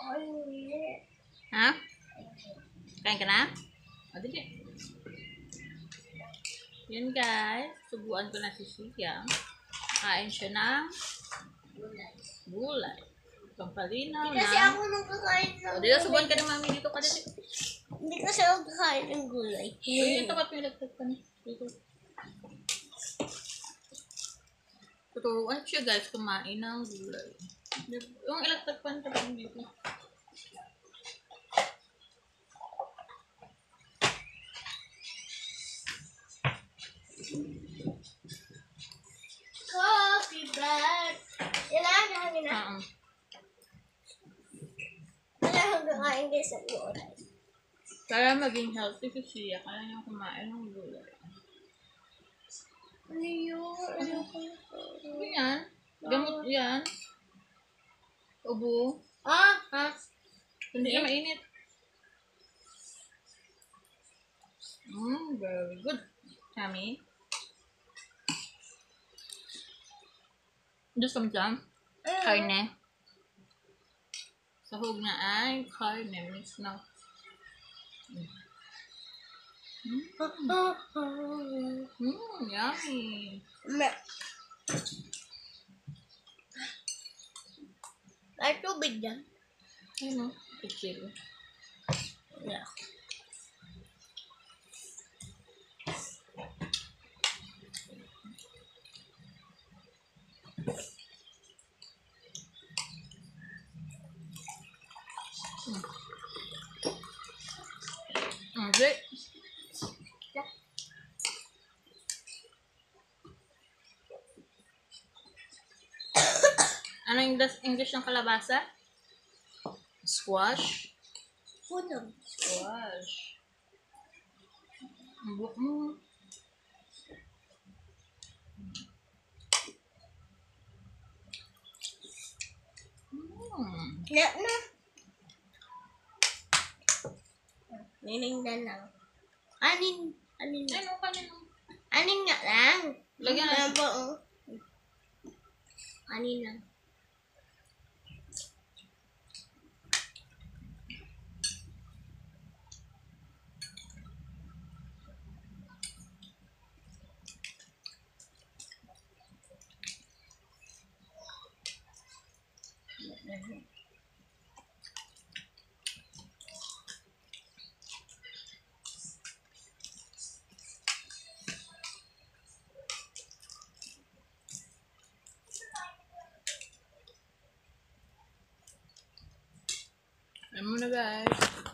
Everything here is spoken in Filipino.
Ha? Kain ka na? O, dili. Yan guys. Subuan ko na si Siyang. Kain siya ng gulay. Pampalinaw na. Kasi ako nung kakain ng O, dito, subuan ka na mami. Dito ka dito. Hindi kasi ako kakain ng gulay. Yung tapat mo yung lagtag ka na. Dito. Tuturuan siya guys kumain ng gulay. Yung ilagtag pa na dito. Coffee bread. Kailangan namin na. Kailangan kakain guys ng gulay. Para maging healthy si Sia, kaya niya kumain ng gulay. Ano yun? Ano ko? Ano yan? Gamot yan. Ubo. Ha? Hindi na mainit. Very good. Yummy. Diyos kami dyan. Karne. Sahog na ay karne. Mix na. Yummy. Ay, tubig yan. Ano? Pichilo. Yeah. Great. Ano yung English ng kalabasa? Squash? Puno. Squash. Ang buhok mo. Na. Nining na lang. Anin na. Ano kanino? Anin nga lang. Lagyan na. Ano ba, oh? Anin lang. Alam mo na guys.